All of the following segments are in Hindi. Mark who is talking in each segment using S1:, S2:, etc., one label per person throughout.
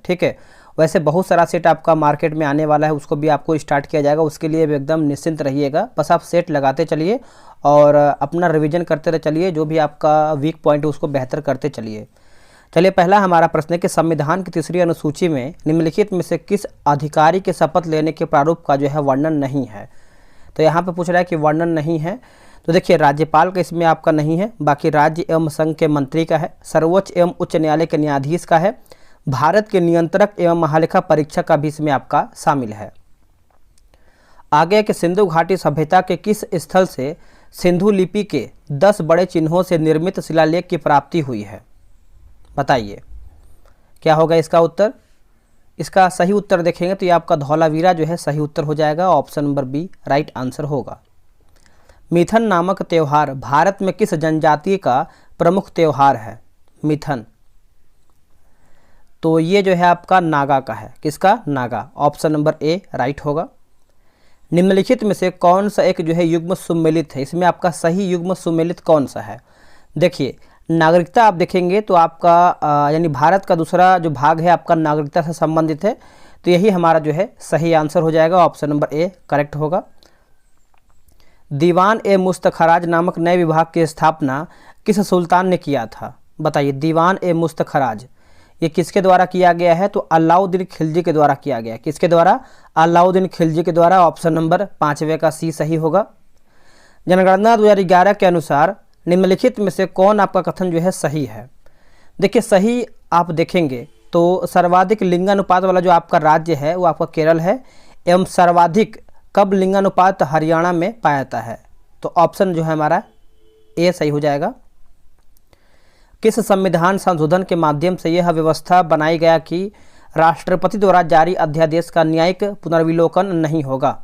S1: ठीक है। वैसे बहुत सारा सेट आपका मार्केट में आने वाला है, उसको भी आपको स्टार्ट किया जाएगा, उसके लिए भी एकदम निश्चिंत रहिएगा। बस आप सेट लगाते चलिए और अपना रिवीजन करते चलिए, जो भी आपका वीक पॉइंट है उसको बेहतर करते चलिए। चलिए, पहला हमारा प्रश्न है कि संविधान की तीसरी अनुसूची में निम्नलिखित में से किस अधिकारी के शपथ लेने के प्रारूप का जो है वर्णन नहीं है। तो यहाँ पे पूछ रहा है कि वर्णन नहीं है, तो देखिए राज्यपाल का इसमें आपका नहीं है, बाकी राज्य एवं संघ के मंत्री का है, सर्वोच्च एवं उच्च न्यायालय के न्यायाधीश का है, भारत के नियंत्रक एवं महालेखा परीक्षक का भी इसमें आपका शामिल है। आगे कि सिंधु घाटी सभ्यता के किस स्थल से सिंधु लिपि के 10 बड़े चिन्हों से निर्मित शिलालेख की प्राप्ति हुई है, बताइए क्या होगा इसका उत्तर। इसका सही उत्तर देखेंगे तो ये आपका धौलावीरा जो है सही उत्तर हो जाएगा, option number B right answer होगा। मिथन नामक त्यौहार भारत में किस जनजाति का प्रमुख त्यौहार है, मिथन, तो ये जो है आपका नागा का है, किसका, नागा, ऑप्शन नंबर ए राइट होगा। निम्नलिखित में से कौन सा एक जो है युग्म सुमेलित है, इसमें आपका सही युग्म सुमेलित कौन सा है। देखिए नागरिकता आप देखेंगे तो आपका यानी भारत का दूसरा जो भाग है आपका नागरिकता से संबंधित है, तो यही हमारा जो है सही आंसर हो जाएगा, ऑप्शन नंबर ए करेक्ट होगा। दीवान ए मुस्तखराज नामक नए विभाग की स्थापना किस सुल्तान ने किया था, बताइए। दीवान ए मुस्तखराज ये किसके द्वारा किया गया है, तो अलाउद्दीन खिलजी के द्वारा किया गया है, किसके द्वारा, अलाउद्दीन खिलजी के द्वारा, ऑप्शन नंबर 5वें का सी सही होगा। जनगणना 2011 के अनुसार निम्नलिखित में से कौन आपका कथन जो है सही है। देखिए सही आप देखेंगे तो सर्वाधिक लिंगानुपात वाला जो आपका राज्य है वो आपका केरल है, एवं सर्वाधिक कब लिंगानुपात हरियाणा में पाया जाता है, तो ऑप्शन जो है हमारा ए सही हो जाएगा। किस संविधान संशोधन के माध्यम से यह व्यवस्था बनाई गया कि राष्ट्रपति द्वारा जारी अध्यादेश का न्यायिक पुनर्विलोकन नहीं होगा,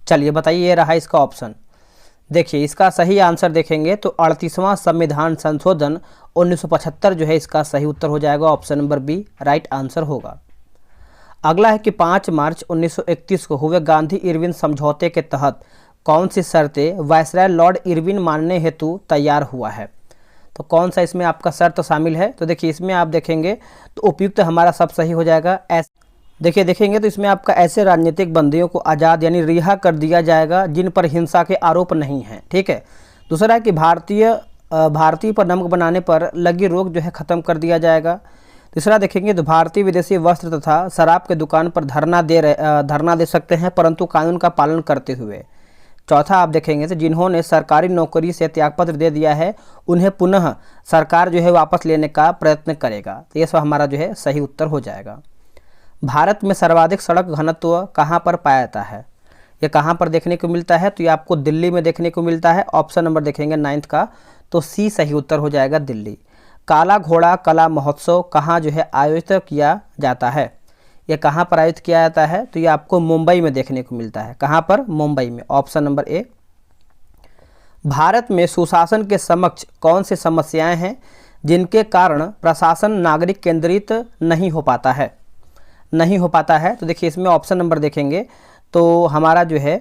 S1: चलिए बताइए, ये रहा इसका ऑप्शन। देखिए इसका सही आंसर देखेंगे तो 38वां संविधान संशोधन 1975 जो है इसका सही उत्तर हो जाएगा, option number B right answer होगा। अगला है कि 5 मार्च 1931 को हुए गांधी इरविन समझौते के तहत कौन सी शर्तें वायसराय लॉर्ड इरविन मानने हेतु तैयार हुआ है, तो कौन सा इसमें आपका शर्त शामिल है। तो देखिए इसमें आप देखेंगे तो उपयुक्त हमारा सब सही हो जाएगा। देखिए देखेंगे तो इसमें आपका ऐसे राजनीतिक बंदियों को आज़ाद यानी रिहा कर दिया जाएगा जिन पर हिंसा के आरोप नहीं हैं, ठीक है। दूसरा है कि भारतीय पर नमक बनाने पर लगी रोक जो है ख़त्म कर दिया जाएगा। तीसरा देखेंगे तो भारतीय विदेशी वस्त्र तथा शराब के दुकान पर धरना दे सकते हैं परंतु कानून का पालन करते हुए। चौथा आप देखेंगे तो जिन्होंने सरकारी नौकरी से त्यागपत्र दे दिया है उन्हें पुनः सरकार जो है वापस लेने का प्रयत्न करेगा, तो ये सब हमारा जो है सही उत्तर हो जाएगा। भारत में सर्वाधिक सड़क घनत्व कहाँ पर पाया जाता है, ये कहाँ पर देखने को मिलता है, तो ये आपको दिल्ली में देखने को मिलता है, ऑप्शन नंबर देखेंगे 9th का, तो सी सही उत्तर हो जाएगा दिल्ली। काला घोड़ा कला महोत्सव कहाँ जो है आयोजित किया जाता है, ये कहाँ पर आयोजित किया जाता है, तो ये आपको मुंबई में देखने को मिलता है, कहाँ पर, मुंबई में, ऑप्शन नंबर ए। भारत में सुशासन के समक्ष कौन सी समस्याएं हैं जिनके कारण प्रशासन नागरिक केंद्रित नहीं हो पाता है, तो देखिए इसमें ऑप्शन नंबर देखेंगे तो हमारा जो है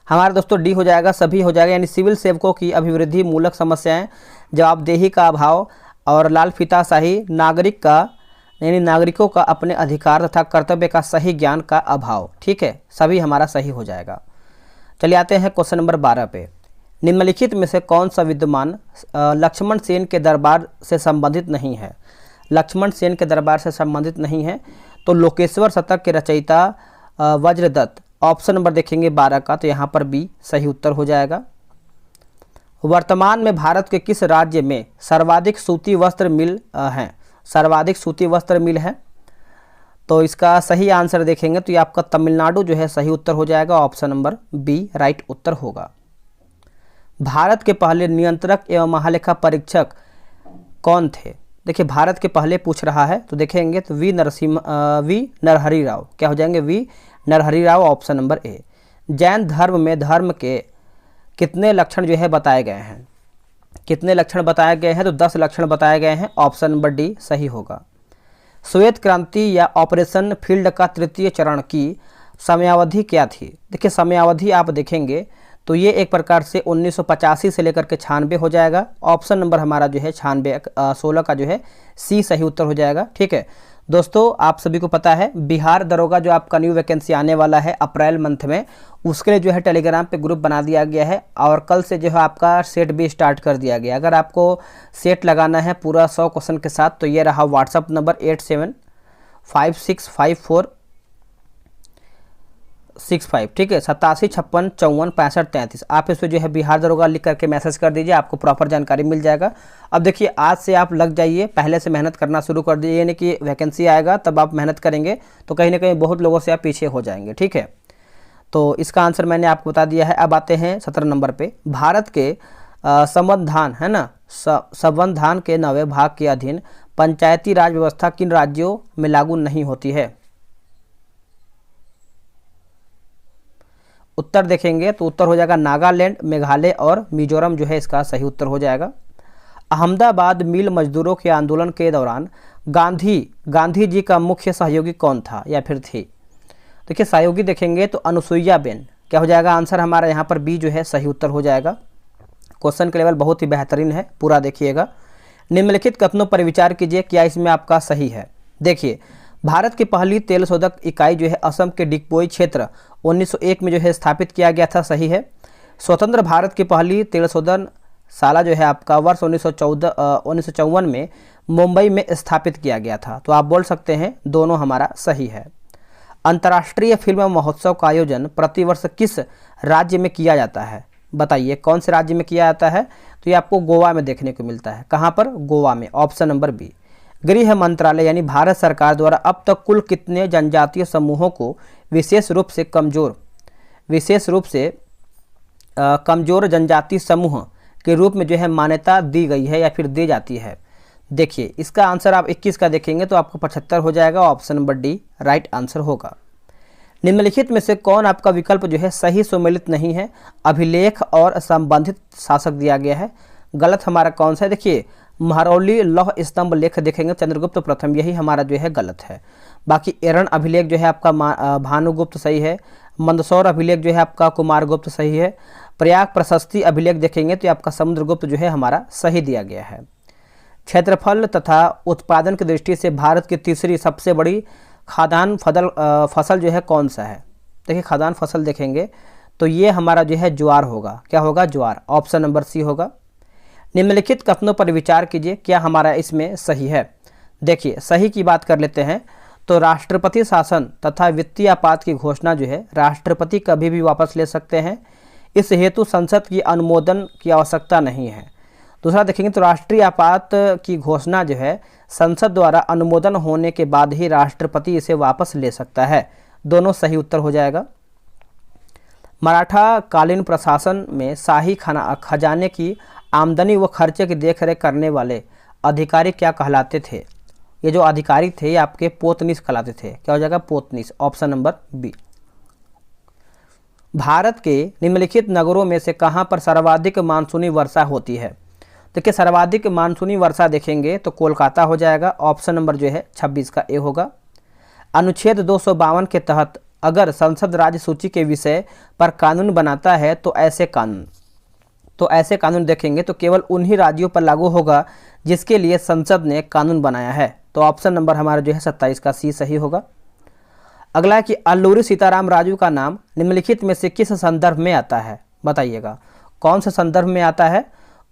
S1: हमारा दोस्तों डी हो जाएगा, सभी हो जाएगा, यानी सिविल सेवकों की अभिवृद्धि मूलक समस्याएं, जवाबदेही का अभाव और लाल फीताशाही, नागरिकों का अपने अधिकार तथा कर्तव्य का सही ज्ञान का अभाव, ठीक है, सभी हमारा सही हो जाएगा। चलिए आते हैं क्वेश्चन नंबर 12 पे। निम्नलिखित में से कौन सा विद्यमान लक्ष्मण सेन के दरबार से संबंधित नहीं है, लक्ष्मण सेन के दरबार से संबंधित नहीं है, तो लोकेश्वर शतक के रचयिता वज्रदत्त, ऑप्शन नंबर देखेंगे 12 का, तो यहाँ पर बी सही उत्तर हो जाएगा। वर्तमान में भारत के किस राज्य में सर्वाधिक सूती वस्त्र मिल हैं, सर्वाधिक सूती वस्त्र मिल है, तो इसका सही आंसर देखेंगे तो ये आपका तमिलनाडु जो है सही उत्तर हो जाएगा, ऑप्शन नंबर बी राइट उत्तर होगा। भारत के पहले नियंत्रक एवं महालेखा परीक्षक कौन थे, देखिए भारत के पहले पूछ रहा है, तो देखेंगे तो वी नरहरि राव, क्या हो जाएंगे, V Narahari Rao, option number A. Jain धर्म में धर्म के कितने लक्षण जो है बताए गए हैं, कितने लक्षण बताए गए हैं, तो 10 लक्षण बताए गए हैं, ऑप्शन नंबर डी सही होगा। श्वेत क्रांति या ऑपरेशन फील्ड का तृतीय चरण की समयावधि क्या थी, देखिए समयावधि आप देखेंगे तो ये एक प्रकार से 1985 से लेकर के 96 हो जाएगा। ऑप्शन नंबर हमारा जो है 16 का जो है सी सही उत्तर हो जाएगा। ठीक है दोस्तों, आप सभी को पता है बिहार दरोगा जो आपका न्यू वैकेंसी आने वाला है अप्रैल मंथ में, उसके लिए जो है टेलीग्राम पे ग्रुप बना दिया गया है और कल से जो है आपका सेट भी स्टार्ट कर दिया गया। अगर आपको सेट लगाना है पूरा 100 क्वेश्चन के साथ तो ये रहा व्हाट्सअप नंबर 87565465, ठीक है 8756546533। आप इस पर जो है बिहार दरोगा लिख करके मैसेज कर दीजिए, आपको प्रॉपर जानकारी मिल जाएगा। अब देखिए आज से आप लग जाइए, पहले से मेहनत करना शुरू कर दीजिए, यानी कि वैकेंसी आएगा तब आप मेहनत करेंगे तो कहीं ना कहीं बहुत लोगों से आप पीछे हो जाएंगे। ठीक है, तो इसका आंसर मैंने आपको बता दिया है। अब आते हैं 17 नंबर पे। भारत के संविधान है ना, संविधान के 9वें भाग के अधीन पंचायती राज व्यवस्था किन राज्यों में लागू नहीं होती है? उत्तर देखेंगे तो उत्तर हो जाएगा नागालैंड, मेघालय और मिजोरम जो है इसका सही उत्तर हो जाएगा। अहमदाबाद मिल मजदूरों के आंदोलन के दौरान गांधी जी का मुख्य सहयोगी कौन था या फिर थी? देखिए सहयोगी देखेंगे तो अनुसुईया बेन, क्या हो जाएगा आंसर हमारा यहाँ पर बी जो है सही उत्तर हो जाएगा। क्वेश्चन के लेवल बहुत ही बेहतरीन है, पूरा देखिएगा। निम्नलिखित कथनों पर विचार कीजिए, क्या इसमें आपका सही है? देखिए भारत की पहली तेल शोधक इकाई जो है असम के डिगबोई क्षेत्र 1901 में जो है स्थापित किया गया था, सही है। स्वतंत्र भारत की पहली तेल शोधन शाला जो है आपका वर्ष 1954 में मुंबई में स्थापित किया गया था, तो आप बोल सकते हैं दोनों हमारा सही है। अंतर्राष्ट्रीय फिल्म महोत्सव का आयोजन प्रतिवर्ष किस राज्य में किया जाता है? बताइए कौन से राज्य में किया जाता है? तो ये आपको गोवा में देखने को मिलता है। कहाँ पर? गोवा में, ऑप्शन नंबर बी। गृह मंत्रालय यानी भारत सरकार द्वारा अब तक कुल कितने जनजातीय समूहों को विशेष रूप से कमजोर जनजातीय समूह के रूप में जो है मान्यता दी गई है या फिर दी जाती है? देखिए इसका आंसर आप 21 का देखेंगे तो आपको 75 हो जाएगा। Option number D right answer होगा। निम्नलिखित में से कौन आपका विकल्प जो है सही सुमेलित नहीं है? अभिलेख और संबंधित शासक दिया गया है, गलत हमारा कौन सा है? देखिए महरौली लौह स्तंभ लेख देखेंगे चंद्रगुप्त प्रथम, यही हमारा जो है गलत है। बाकी एरण अभिलेख जो है आपका भानुगुप्त सही है। मंदसौर अभिलेख जो है आपका कुमारगुप्त सही है। प्रयाग प्रशस्ति अभिलेख देखेंगे तो आपका समुद्रगुप्त जो है हमारा सही दिया गया है। क्षेत्रफल तथा उत्पादन की दृष्टि से भारत की तीसरी सबसे बड़ी खाद्यान्न फसल जो है कौन सा है? देखिए खाद्यान्न फसल देखेंगे तो ये हमारा जो है ज्वार होगा। क्या होगा? ज्वार, ऑप्शन नंबर सी होगा। निम्नलिखित कथनों पर विचार कीजिए, क्या हमारा इसमें सही है? देखिए सही की बात कर लेते हैं तो राष्ट्रपति शासन तथा वित्तीय आपात की घोषणा जो है राष्ट्रपति कभी भी वापस ले सकते हैं, इस हेतु संसद की अनुमोदन की आवश्यकता नहीं है। दूसरा देखेंगे तो राष्ट्रीय आपात की घोषणा जो है संसद द्वारा अनुमोदन होने के बाद ही राष्ट्रपति इसे वापस ले सकता है। दोनों सही उत्तर हो जाएगा। मराठा कालीन प्रशासन में शाही खजाने की आमदनी व खर्चे की देखरेख करने वाले अधिकारी क्या कहलाते थे? ये जो अधिकारी थे ये आपके पोतनीस कहलाते थे। क्या हो जाएगा? Potnis, option number B. Bharat के निम्नलिखित नगरों में से कहां पर सर्वाधिक मानसूनी वर्षा होती है? देखिए सर्वाधिक मानसूनी वर्षा देखेंगे तो कोलकाता हो जाएगा। ऑप्शन नंबर जो है 26 का ए होगा। अनुच्छेद 252 के तहत अगर संसद राज्य सूची के विषय पर कानून बनाता है तो ऐसे कानून देखेंगे तो केवल उन्हीं राज्यों पर लागू होगा जिसके लिए संसद ने कानून बनाया है। तो ऑप्शन नंबर हमारा जो है 27 का सी सही होगा। अगला है कि अल्लूरी सीताराम राजू का नाम निम्नलिखित में से किस संदर्भ में आता है? बताइएगा कौन से संदर्भ में आता है?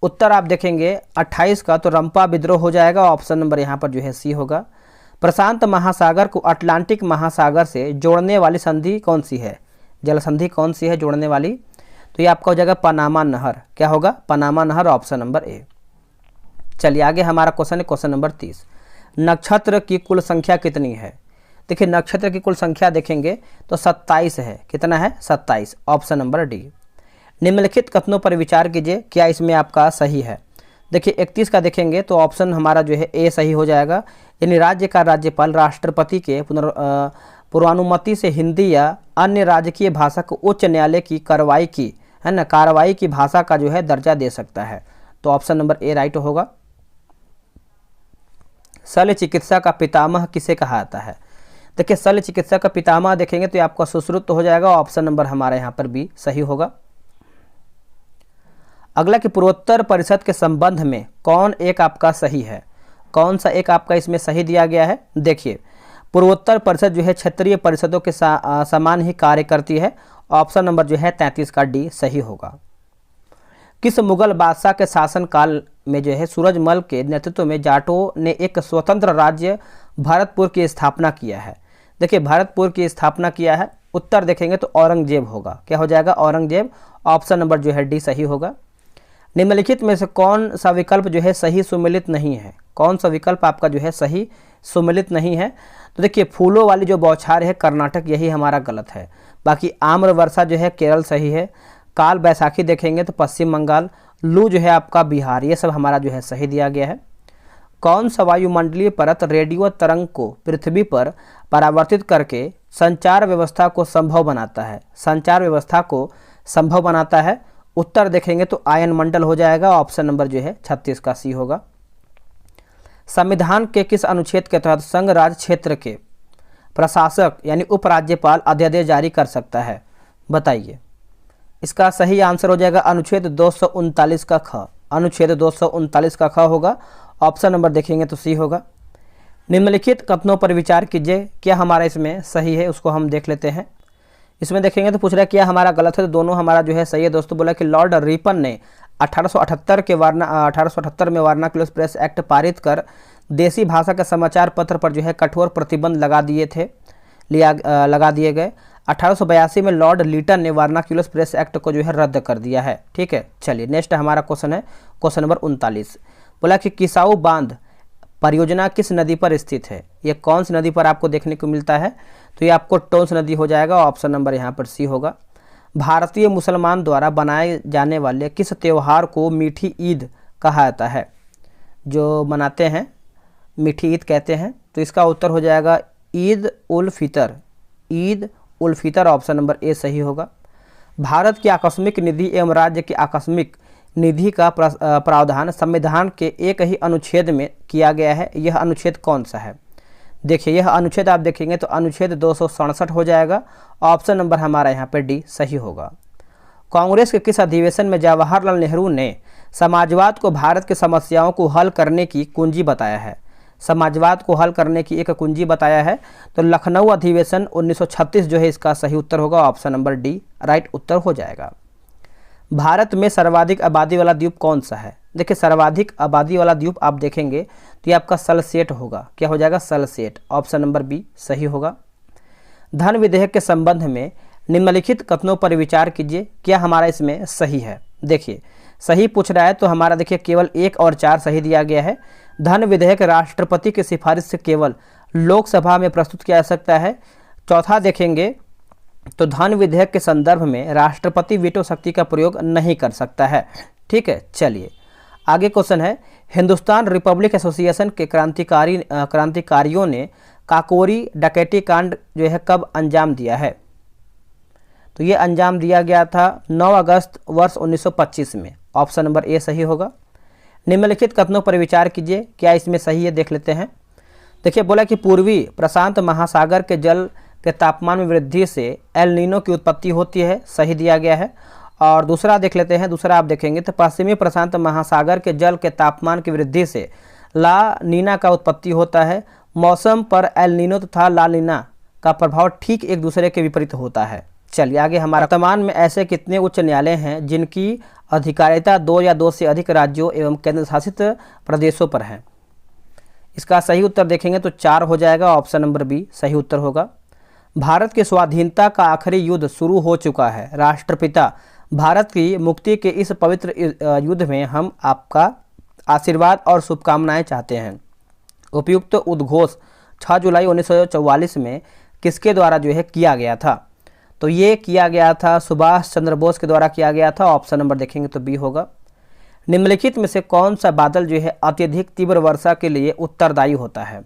S1: उत्तर आप देखेंगे 28 का तो रंपा विद्रोह हो जाएगा। ऑप्शन नंबर यहाँ पर जो है सी होगा। प्रशांत महासागर को अटलांटिक महासागर से जोड़ने वाली संधि कौन सी है? जल संधि कौन सी है जोड़ने वाली? तो ये आपका हो जाएगा पनामा नहर। क्या होगा? पनामा नहर, ऑप्शन नंबर ए। चलिए आगे हमारा क्वेश्चन है क्वेश्चन नंबर 30। नक्षत्र की कुल संख्या कितनी है? देखिए नक्षत्र की कुल संख्या देखेंगे तो 27 है। कितना है? 27, ऑप्शन नंबर डी। निम्नलिखित कथनों पर विचार कीजिए, क्या इसमें आपका सही है? देखिए 31 का देखेंगे तो ऑप्शन हमारा जो है ए सही हो जाएगा। यानी राज्य का राज्यपाल राष्ट्रपति के पूर्वानुमति से हिंदी या अन्य राजकीय भाषा को उच्च न्यायालय की कार्रवाई की भाषा का जो है दर्जा दे सकता है। तो ऑप्शन नंबर ए राइट होगा। शल्य चिकित्सा का पितामह किसे कहा जाता है? देखिए शल्य चिकित्सा का पितामह देखेंगे तो आपका सुश्रुत हो जाएगा। ऑप्शन नंबर हमारा यहाँ पर बी सही होगा। अगला कि पूर्वोत्तर परिषद के संबंध में कौन एक आपका सही है, कौन सा एक आपका इसमें सही दिया गया है। देखिए पूर्वोत्तर परिषद जो है क्षेत्रीय परिषदों के समान ही कार्य करती है। ऑप्शन नंबर जो है 33 का डी सही होगा। किस मुगल बादशाह के शासनकाल में जो है सूरजमल के नेतृत्व में जाटों ने एक स्वतंत्र राज्य भरतपुर की स्थापना किया है। देखिए भरतपुर की स्थापना किया है, उत्तर देखेंगे तो औरंगजेब होगा। क्या हो जाएगा, औरंगजेब। ऑप्शन नंबर जो है डी सही होगा। निम्नलिखित में से कौन सा विकल्प जो है सही सुमेलित नहीं है, कौन सा विकल्प आपका जो है सही सुमेलित नहीं है। तो देखिए फूलों वाली जो बौछार है कर्नाटक, यही हमारा गलत है। बाकी आम्र वर्षा जो है केरल सही है। काल बैसाखी देखेंगे तो पश्चिम बंगाल। लू जो है आपका बिहार, ये सब हमारा जो है सही दिया गया है। कौन सा वायुमंडलीय परत रेडियो तरंग को पृथ्वी पर परावर्तित करके संचार व्यवस्था को संभव बनाता है, संचार व्यवस्था को संभव बनाता है। उत्तर देखेंगे तो आयन मंडल हो जाएगा। ऑप्शन नंबर जो है 36 का सी होगा। संविधान के किस अनुच्छेद के तहत संघ राज्य क्षेत्र के प्रशासक यानी उपराज्यपाल अध्यादेश जारी कर सकता है, बताइए। इसका सही आंसर हो जाएगा अनुच्छेद 239 का ख, अनुच्छेद 239 का ख होगा। ऑप्शन नंबर देखेंगे तो सी होगा। निम्नलिखित कथनों पर विचार कीजिए, क्या हमारा इसमें सही है, उसको हम देख लेते हैं। इसमें देखेंगे तो पूछ रहा है क्या हमारा गलत है, तो दोनों हमारा जो है सही है दोस्तों। बोला कि लॉर्ड रिपन ने 1878 में वर्नाक्युलर प्रेस एक्ट पारित कर देसी भाषा के समाचार पत्र पर जो है कठोर प्रतिबंध लगा दिए गए। 1882 में लॉर्ड लीटन ने वर्नाक्युलर प्रेस एक्ट को जो है रद्द कर दिया है। ठीक है, चलिए नेक्स्ट हमारा क्वेश्चन है क्वेश्चन नंबर 39। बोला कि किसाऊ बांध परियोजना किस नदी पर स्थित है, ये कौन सी नदी पर आपको देखने को मिलता है, तो ये आपको टोंस नदी हो जाएगा। ऑप्शन नंबर यहाँ पर सी होगा। भारतीय मुसलमान द्वारा बनाए जाने वाले किस त्यौहार को मीठी ईद कहा जाता है, जो मनाते हैं मीठी ईद कहते हैं, तो इसका उत्तर हो जाएगा ईद उल फितर, ईद उल फितर। ऑप्शन नंबर ए सही होगा। भारत की आकस्मिक निधि एवं राज्य की आकस्मिक निधि का प्रावधान संविधान के एक ही अनुच्छेद में किया गया है, यह अनुच्छेद कौन सा है। देखिए यह अनुच्छेद आप देखेंगे तो अनुच्छेद 267 हो जाएगा। ऑप्शन नंबर हमारा यहाँ पे डी सही होगा। कांग्रेस के किस अधिवेशन में जवाहरलाल नेहरू ने समाजवाद को भारत की समस्याओं को हल करने की कुंजी बताया है, समाजवाद को हल करने की एक कुंजी बताया है, तो लखनऊ अधिवेशन 1936 जो है इसका सही उत्तर होगा। ऑप्शन नंबर डी राइट उत्तर हो जाएगा। भारत में सर्वाधिक आबादी वाला द्वीप कौन सा है। देखिए सर्वाधिक आबादी वाला द्वीप आप देखेंगे तो ये आपका सलसेट होगा। क्या हो जाएगा, सलसेट। ऑप्शन नंबर बी सही होगा। धन विधेयक के संबंध में निम्नलिखित कथनों पर विचार कीजिए, क्या हमारा इसमें सही है। देखिए सही पूछ रहा है तो हमारा देखिए केवल 1 और 4 सही दिया गया है। धन विधेयक राष्ट्रपति की सिफारिश से केवल लोकसभा में प्रस्तुत किया जा सकता है। चौथा देखेंगे तो धन विधेयक के संदर्भ में राष्ट्रपति वीटो शक्ति का प्रयोग नहीं कर सकता है। ठीक है, चलिए आगे क्वेश्चन है, हिंदुस्तान रिपब्लिक एसोसिएशन के क्रांतिकारियों ने काकोरी डकैती कांड जो है कब अंजाम दिया है, तो ये अंजाम दिया गया था 9 अगस्त वर्ष 1925 में। ऑप्शन नंबर ए सही होगा। निम्नलिखित कथनों पर विचार कीजिए, क्या इसमें सही है, देख लेते हैं। देखिए बोला कि पूर्वी प्रशांत महासागर के जल के तापमान में वृद्धि से एल नीनो की उत्पत्ति होती है, सही दिया गया है। और दूसरा देख लेते हैं, दूसरा आप देखेंगे तो पश्चिमी प्रशांत महासागर के जल के तापमान की वृद्धि से ला नीना का उत्पत्ति होता है। मौसम पर एल नीनो तथा ला नीना का प्रभाव ठीक एक दूसरे के विपरीत होता है। चलिए आगे हमारा, वर्तमान में ऐसे कितने उच्च न्यायालय हैं जिनकी अधिकारिता 2 या 2 से अधिक राज्यों एवं केंद्र शासित प्रदेशों पर है। इसका सही उत्तर देखेंगे तो 4 हो जाएगा। ऑप्शन नंबर बी सही उत्तर होगा। भारत की स्वाधीनता का आखिरी युद्ध शुरू हो चुका है। राष्ट्रपिता भारत की मुक्ति के इस पवित्र युद्ध में हम आपका आशीर्वाद और शुभकामनाएं चाहते हैं। उपयुक्त उद्घोष 6 जुलाई 1944 में किसके द्वारा जो है किया गया था, तो ये किया गया था सुभाष चंद्र बोस के द्वारा किया गया था। ऑप्शन नंबर देखेंगे तो बी होगा। निम्नलिखित में से कौन सा बादल जो है अत्यधिक तीव्र वर्षा के लिए उत्तरदायी होता है,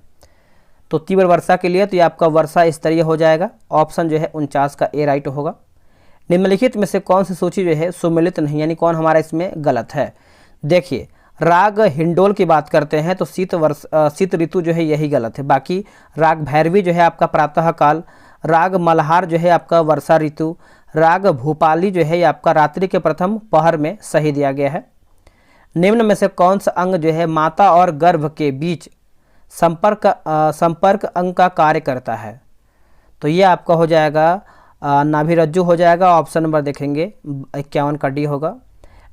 S1: तो तीव्र वर्षा के लिए तो ये आपका वर्षा स्तरीय हो जाएगा। ऑप्शन जो है 49 का ए राइट होगा। निम्नलिखित में से कौन सी सूची जो है सुमेलित नहीं, यानी कौन हमारा इसमें गलत है। देखिए राग हिंडोल की बात करते हैं तो शीत ऋतु जो है यही गलत है। बाकी राग भैरवी जो है आपका प्रातः काल, राग मल्हार जो है आपका वर्षा ऋतु, राग भूपाली जो है ये आपका रात्रि के प्रथम पहर में सही दिया गया है। निम्न में से कौन सा अंग जो है माता और गर्भ के बीच संपर्क अंग का कार्य करता है? तो ये आपका हो जाएगा नाभिरज्जु हो जाएगा। ऑप्शन नंबर देखेंगे 51 का डी होगा।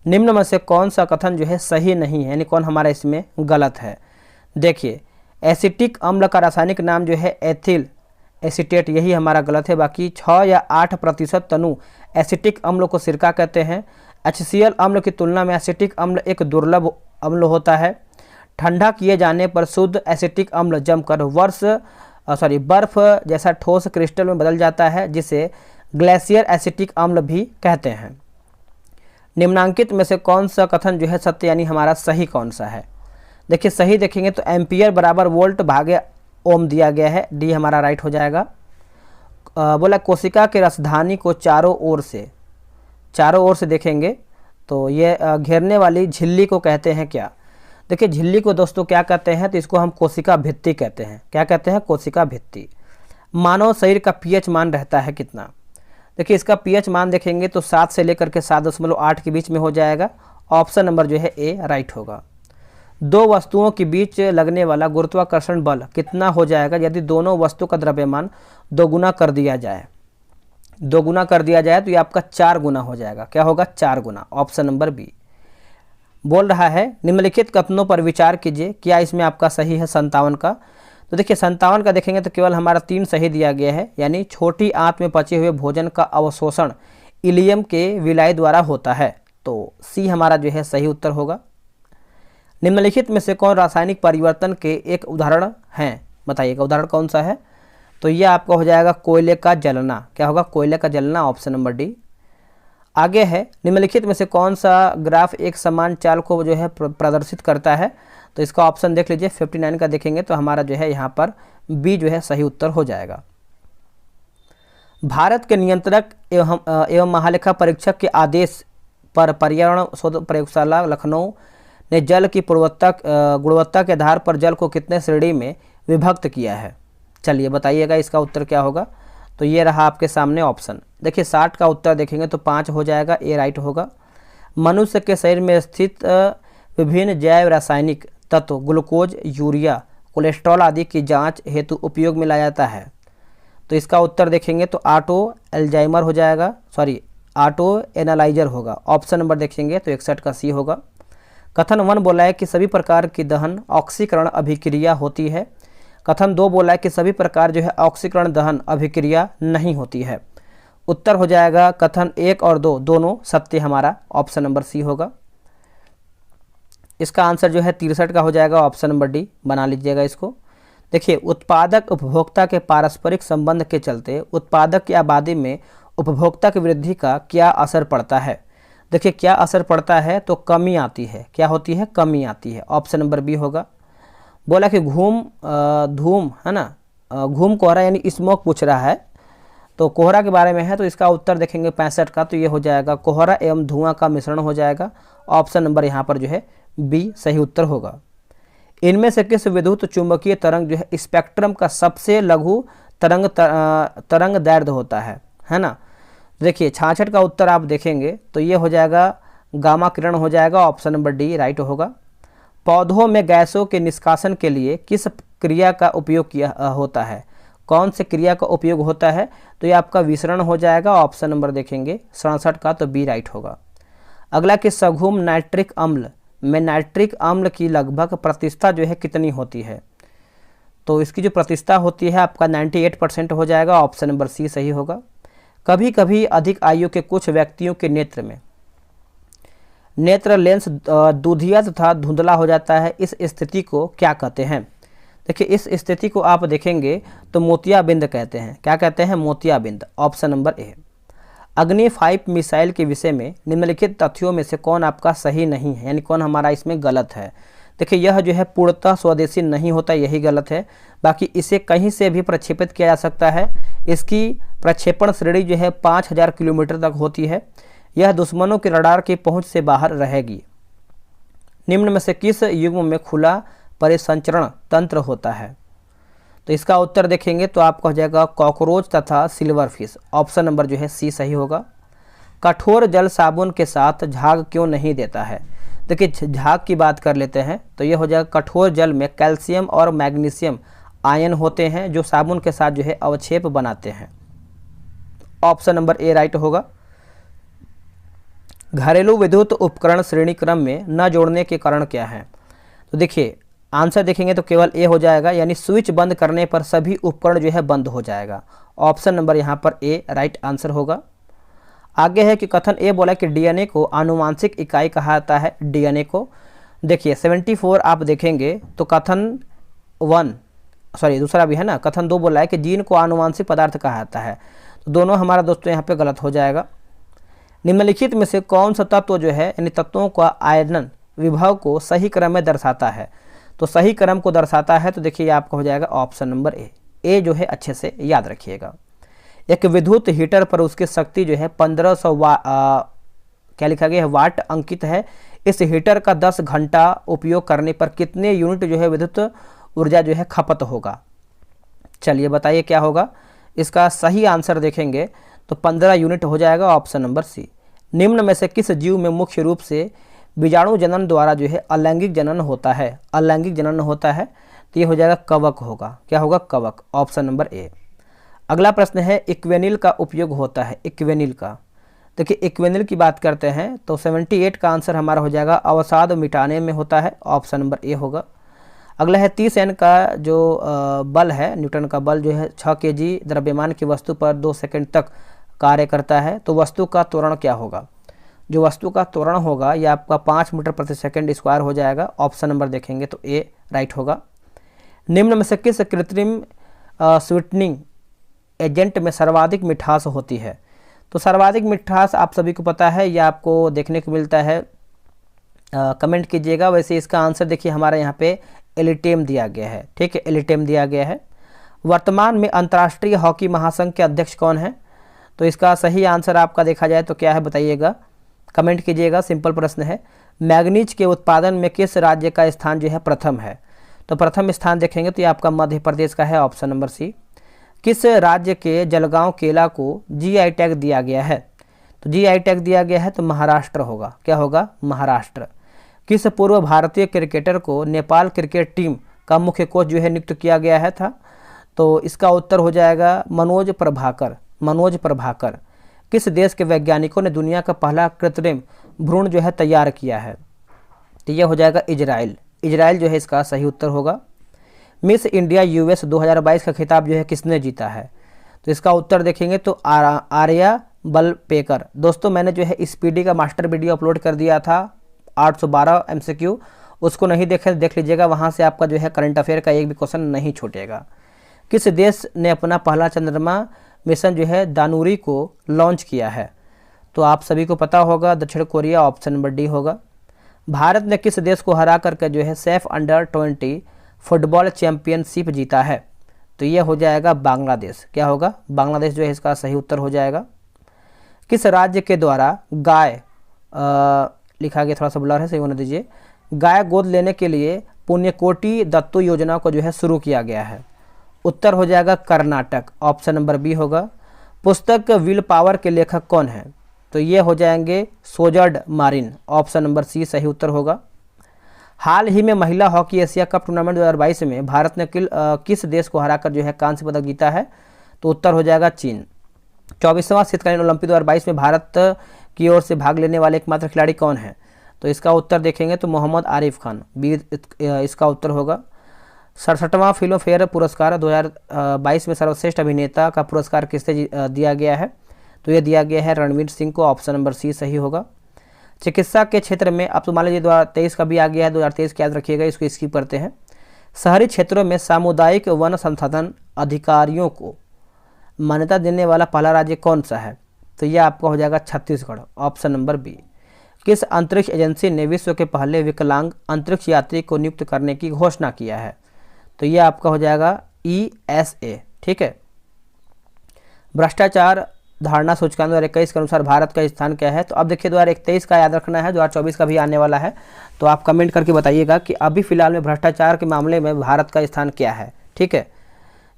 S1: निम्न में से कौन सा कथन जो है सही नहीं है, यानी कौन हमारा इसमें गलत है? देखिए, एसिटिक अम्ल का रासायनिक नाम जो है एथिल एसीटेट, यही हमारा गलत है। बाकी 6 या 8% तनु एसिटिक अम्ल को सिरका कहते हैं। HCl अम्ल की तुलना में एसिटिक अम्ल एक दुर्लभ अम्ल होता है। ठंडा किए जाने पर शुद्ध एसिटिक अम्ल जमकर बर्फ जैसा ठोस क्रिस्टल में बदल जाता है, जिसे ग्लेशियर एसिटिक अम्ल भी कहते हैं। निम्नांकित में से कौन सा कथन जो है सत्य, यानी हमारा सही कौन सा है? देखिए, सही देखेंगे तो एम्पियर बराबर वोल्ट भागे ओम दिया गया है। डी हमारा राइट हो जाएगा। बोला कोशिका के रसधानी को चारों ओर से देखेंगे तो ये घेरने वाली झिल्ली को कहते हैं क्या? देखिए, झिल्ली को दोस्तों क्या कहते हैं? तो इसको हम कोशिका भित्ति कहते हैं। क्या कहते हैं? कोशिका भित्ति। मानव शरीर का पीएच मान रहता है कितना? देखिए, इसका पीएच मान देखेंगे तो 7 से लेकर के 7.8 के बीच में हो जाएगा। ऑप्शन नंबर जो है ए राइट होगा। दो वस्तुओं के बीच लगने वाला गुरुत्वाकर्षण बल कितना हो जाएगा यदि दोनों वस्तु का द्रव्यमान दोगुना कर दिया जाए? दोगुना कर दिया जाए तो ये आपका 4 गुना हो जाएगा। क्या होगा? 4 गुना। Option number B. बोल रहा है निम्नलिखित कथनों पर विचार कीजिए, क्या इसमें आपका सही है 57 का? तो देखिए, 57 का देखेंगे तो केवल हमारा 3 सही दिया गया है, यानी छोटी आंत में पचे हुए भोजन का अवशोषण इलियम के विलाई द्वारा होता है। तो सी हमारा जो है सही उत्तर होगा। निम्नलिखित में से कौन रासायनिक परिवर्तन के एक उदाहरण हैं? बताइएगा, उदाहरण कौन सा है? तो यह आपका हो जाएगा कोयले का जलना। क्या होगा? कोयले का जलना। Option number D. आगे है, निम्नलिखित में से कौन सा ग्राफ एक समान चाल को जो है प्रदर्शित करता है? तो इसका ऑप्शन देख लीजिए, 59 का देखेंगे तो हमारा जो है यहाँ पर बी जो है सही उत्तर हो जाएगा। भारत के नियंत्रक एवं महालेखा परीक्षक के आदेश पर पर्यावरण शोध प्रयोगशाला लखनऊ ने जल की गुणवत्ता के आधार पर जल को कितने श्रेणी में विभक्त किया है? चलिए बताइएगा, इसका उत्तर क्या होगा? तो ये रहा आपके सामने ऑप्शन। देखिए, 60 का उत्तर देखेंगे तो 5 हो जाएगा। ए राइट होगा। मनुष्य के शरीर में स्थित विभिन्न जैव रासायनिक तत्व ग्लूकोज, यूरिया, कोलेस्ट्रॉल आदि की जांच हेतु उपयोग में लाया जाता है। तो इसका उत्तर देखेंगे तो ऑटो एनालाइजर होगा। ऑप्शन नंबर देखेंगे तो 61 का सी होगा। कथन 1 बोला है कि सभी प्रकार की दहन ऑक्सीकरण अभिक्रिया होती है। कथन 2 बोला है कि सभी प्रकार जो है ऑक्सीकरण दहन अभिक्रिया नहीं होती है। उत्तर हो जाएगा कथन 1 और 2 दोनों सत्य हमारा। ऑप्शन नंबर सी होगा। इसका आंसर जो है 63 का हो जाएगा। ऑप्शन नंबर डी बना लीजिएगा इसको। देखिए, उत्पादक उपभोक्ता के पारस्परिक संबंध के चलते उत्पादक की आबादी में उपभोक्ता की वृद्धि का क्या असर पड़ता है? देखिए, क्या असर पड़ता है? तो कमी आती है। क्या होती है? कमी आती है। ऑप्शन नंबर बी होगा। बोला कि धूम है ना, घूम कोहरा यानी स्मोक पूछ रहा है, तो कोहरा के बारे में है। तो इसका उत्तर देखेंगे 65 का, तो ये हो जाएगा कोहरा एवं धुआं का मिश्रण हो जाएगा। ऑप्शन नंबर यहाँ पर जो है बी सही उत्तर होगा। इनमें से किस विद्युत चुंबकीय तरंग जो है स्पेक्ट्रम का सबसे लघु तरंग दैर्ध्य होता है ना? देखिए, 66 का उत्तर आप देखेंगे तो ये हो जाएगा गामा किरण हो जाएगा। ऑप्शन नंबर डी राइट होगा। पौधों में गैसों के निष्कासन के लिए किस क्रिया का उपयोग किया होता है? कौन से क्रिया का उपयोग होता है? तो ये आपका विसरण हो जाएगा। ऑप्शन नंबर देखेंगे 67 का, तो बी राइट होगा। अगला कि सघुम नाइट्रिक अम्ल में नाइट्रिक अम्ल की लगभग प्रतिशतता जो है कितनी होती है? तो इसकी जो प्रतिशतता होती है आपका 98% हो जाएगा। ऑप्शन नंबर सी सही होगा। कभी कभी अधिक आयु के कुछ व्यक्तियों के नेत्र लेंस दूधिया तथा धुंधला हो जाता है। इस स्थिति को क्या कहते हैं? देखिए, इस स्थिति को आप देखेंगे तो मोतियाबिंद कहते हैं। क्या कहते हैं? मोतियाबिंद। ऑप्शन नंबर ए। अग्नि 5 मिसाइल के विषय में निम्नलिखित तथ्यों में से कौन आपका सही नहीं है, यानी कौन हमारा इसमें गलत है? देखिए, यह जो है पूर्णतः स्वदेशी नहीं होता, यही गलत है। बाकी इसे कहीं से भी प्रक्षेपित किया जा सकता है। इसकी प्रक्षेपण श्रेणी जो है 5000 किलोमीटर तक होती है। यह दुश्मनों के रडार की पहुंच से बाहर रहेगी। निम्न में से किस युग्म में खुला परिसंचरण तंत्र होता है? तो इसका उत्तर देखेंगे तो आपका हो जाएगा कॉकरोच तथा सिल्वर फिश। ऑप्शन नंबर जो है सी सही होगा। कठोर जल साबुन के साथ झाग क्यों नहीं देता है? देखिए झाग की बात कर लेते हैं तो ये हो जाएगा कठोर जल में कैल्शियम और मैग्नीशियम आयन होते हैं जो साबुन के साथ जो है अवक्षेप बनाते हैं। ऑप्शन नंबर ए राइट होगा। घरेलू विद्युत उपकरण श्रेणी क्रम में न जोड़ने के कारण क्या है? तो देखिए आंसर देखेंगे तो केवल ए हो जाएगा, यानी स्विच बंद करने पर सभी उपकरण जो है बंद हो जाएगा। ऑप्शन नंबर यहाँ पर ए राइट आंसर होगा। आगे है कि कथन ए बोला कि डीएनए को आनुवांशिक इकाई कहा जाता है। डीएनए को देखिए 74 आप देखेंगे तो कथन 1 सॉरी दूसरा भी है ना, कथन 2 बोला है कि जीन को आनुवांशिक पदार्थ कहा जाता है। तो दोनों हमारा दोस्तों यहाँ पे गलत हो जाएगा। निम्नलिखित में से कौन सा तत्व जो है यानी तत्वों का आयनन विभव को सही क्रम में दर्शाता है? तो सही क्रम को दर्शाता है तो देखिए आपका हो जाएगा ऑप्शन नंबर ए। ए जो है अच्छे से याद रखिएगा। एक विद्युत हीटर पर उसकी शक्ति जो है 1500 क्या लिखा गया है वाट अंकित है। इस हीटर का 10 घंटा उपयोग करने पर कितने यूनिट जो है विद्युत ऊर्जा जो है खपत होगा? चलिए बताइए क्या होगा। इसका सही आंसर देखेंगे तो 15 यूनिट हो जाएगा। Option number C. निम्न में से किस जीव में मुख्य रूप से बीजाणु जनन द्वारा जो है अलैंगिक जनन होता है? अलैंगिक जनन होता है तो ये हो जाएगा कवक होगा। क्या होगा? कवक। ऑप्शन नंबर ए। अगला प्रश्न है इक्वेनिल का उपयोग होता है। इक्वेनिल का देखिए इक्वेनिल की बात करते हैं तो 78 का आंसर हमारा हो जाएगा अवसाद मिटाने में होता है। ऑप्शन नंबर ए होगा। अगला है 30 N का जो बल है, न्यूटन का बल जो है 6 kg द्रव्यमान की वस्तु पर 2 सेकंड तक कार्य करता है। तो वस्तु का त्वरण क्या होगा? जो वस्तु का त्वरण होगा यह आपका 5 मीटर प्रति सेकंड स्क्वायर हो जाएगा। ऑप्शन नंबर देखेंगे तो ए राइट होगा। निम्न में से किस कृत्रिम स्वीटनिंग एजेंट में सर्वाधिक मिठास होती है? तो सर्वाधिक मिठास आप सभी को पता है, यह आपको देखने को मिलता है। कमेंट कीजिएगा। वैसे इसका आंसर देखिए हमारे यहाँ पे एलिटेम दिया गया है। ठीक है, एलिटेम दिया गया है। वर्तमान में अंतर्राष्ट्रीय हॉकी महासंघ के अध्यक्ष कौन है? तो इसका सही आंसर आपका देखा जाए तो क्या है बताइएगा, कमेंट कीजिएगा। सिंपल प्रश्न है। मैग्नीज के उत्पादन में किस राज्य का स्थान जो है प्रथम है? तो प्रथम स्थान देखेंगे तो ये आपका मध्य प्रदेश का है। Option number C. किस राज्य के जलगांव केला को जीआई टैग दिया गया है? तो जीआई टैग दिया गया है तो महाराष्ट्र होगा। क्या होगा? महाराष्ट्र। किस पूर्व भारतीय क्रिकेटर को नेपाल क्रिकेट टीम का मुख्य कोच जो है नियुक्त किया गया है था? तो इसका उत्तर हो जाएगा मनोज प्रभाकर। मनोज प्रभाकर। किस देश के वैज्ञानिकों ने दुनिया का पहला कृत्रिम भ्रूण जो है तैयार किया है? तो यह हो जाएगा इजराइल। इजराइल जो है इसका सही उत्तर होगा। मिस इंडिया यूएस 2022 का खिताब जो है किसने जीता है? तो इसका उत्तर देखेंगे तो आर्या बलपेकर। दोस्तों मैंने जो है स्पीडी का मास्टर वीडियो अपलोड कर दिया था 812 MCQ, उसको नहीं देखे देख लीजिएगा। वहाँ से आपका जो है करंट अफेयर का एक भी क्वेश्चन नहीं छूटेगा। किस देश ने अपना पहला चंद्रमा मिशन जो है दानुरी को लॉन्च किया है? तो आप सभी को पता होगा दक्षिण कोरिया। ऑप्शन नंबर डी होगा। भारत ने किस देश को हरा करके जो है सेफ अंडर-20 फुटबॉल चैंपियनशिप जीता है? तो ये हो जाएगा बांग्लादेश। क्या होगा? बांग्लादेश जो है इसका सही उत्तर हो जाएगा। किस राज्य के द्वारा गाय लिखा गया थोड़ा सा ब्लर है, सही होने दीजिए। गाय गोद लेने के लिए पुण्यकोटि दत्तू योजना को जो है शुरू किया गया है? उत्तर हो जाएगा कर्नाटक। ऑप्शन नंबर बी होगा। पुस्तक विल पावर के लेखक कौन है? तो ये हो जाएंगे सोजर्ड मारिन। ऑप्शन नंबर सी सही उत्तर होगा। हाल ही में महिला हॉकी एशिया कप टूर्नामेंट 2022 में भारत ने किस देश को हराकर जो है कांस्य पदक जीता है? तो उत्तर हो जाएगा चीन। 24वां शीतकालीन ओलंपिक 2022 में भारत की ओर से भाग लेने वाले एकमात्र खिलाड़ी कौन है? तो इसका उत्तर देखेंगे तो मोहम्मद आरिफ खान। बी इसका उत्तर होगा। 67वां फिल्म फेयर पुरस्कार 2022 में सर्वश्रेष्ठ अभिनेता का पुरस्कार किससे दिया गया है? तो ये दिया गया है रणवीर सिंह को। ऑप्शन नंबर सी सही होगा। चिकित्सा के क्षेत्र में अब तो मान लीजिए 2023 का भी आ गया है, 2023 याद रखिएगा, इसको स्किप करते हैं। शहरी क्षेत्रों में सामुदायिक वन संसाधन अधिकारियों को मान्यता देने वाला पहला राज्य कौन सा है? तो यह आपका हो जाएगा छत्तीसगढ़। Option number B. किस अंतरिक्ष एजेंसी ने विश्व के पहले विकलांग अंतरिक्ष यात्री को नियुक्त करने की घोषणा किया है? तो यह आपका हो जाएगा ESA। ठीक है। भ्रष्टाचार धारणा सूचकांक 2021 के अनुसार भारत का स्थान क्या है? तो अब देखिए 2021 का याद रखना है, 2024 का भी आने वाला है। तो आप कमेंट करके बताइएगा कि अभी फिलहाल में भ्रष्टाचार के मामले में भारत का स्थान क्या है। ठीक है।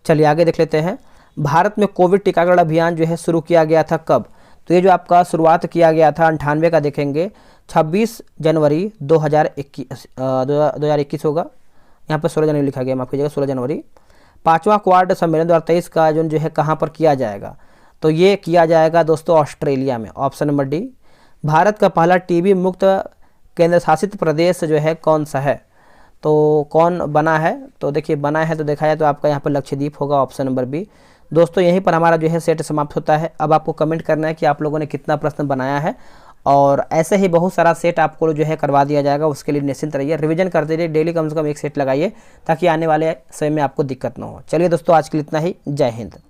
S1: चलिए आगे देख लेते हैं। भारत में कोविड टीकाकरण अभियान जो है शुरू किया गया था कब? तो ये जो आपका शुरुआत किया गया था 98 का देखेंगे 26 जनवरी 2021 होगा। यहाँ पर 16 जनवरी लिखा गया, माफ कीजिएगा 16 जनवरी। 5वां क्वाड सम्मेलन 2023 का आयोजन जो है कहाँ पर किया जाएगा? तो ये किया जाएगा दोस्तों ऑस्ट्रेलिया में, ऑप्शन नंबर डी। भारत का पहला टीबी मुक्त केंद्र शासित प्रदेश जो है कौन सा है? तो कौन बना है? तो देखिए बना है तो देखा जाए तो आपका यहाँ पर लक्षद्वीप होगा, ऑप्शन नंबर बी। दोस्तों यहीं पर हमारा जो है सेट समाप्त होता है। अब आपको कमेंट करना है कि आप लोगों ने कितना प्रश्न बनाया है, और ऐसे ही बहुत सारा सेट आपको जो है करवा दिया जाएगा। उसके लिए निश्चिंत रहिए, रिवीजन करते रहिए, डेली कम से कम एक सेट लगाइए ताकि आने वाले समय में आपको दिक्कत ना हो। चलिए दोस्तों आज के लिए इतना ही। जय हिंद।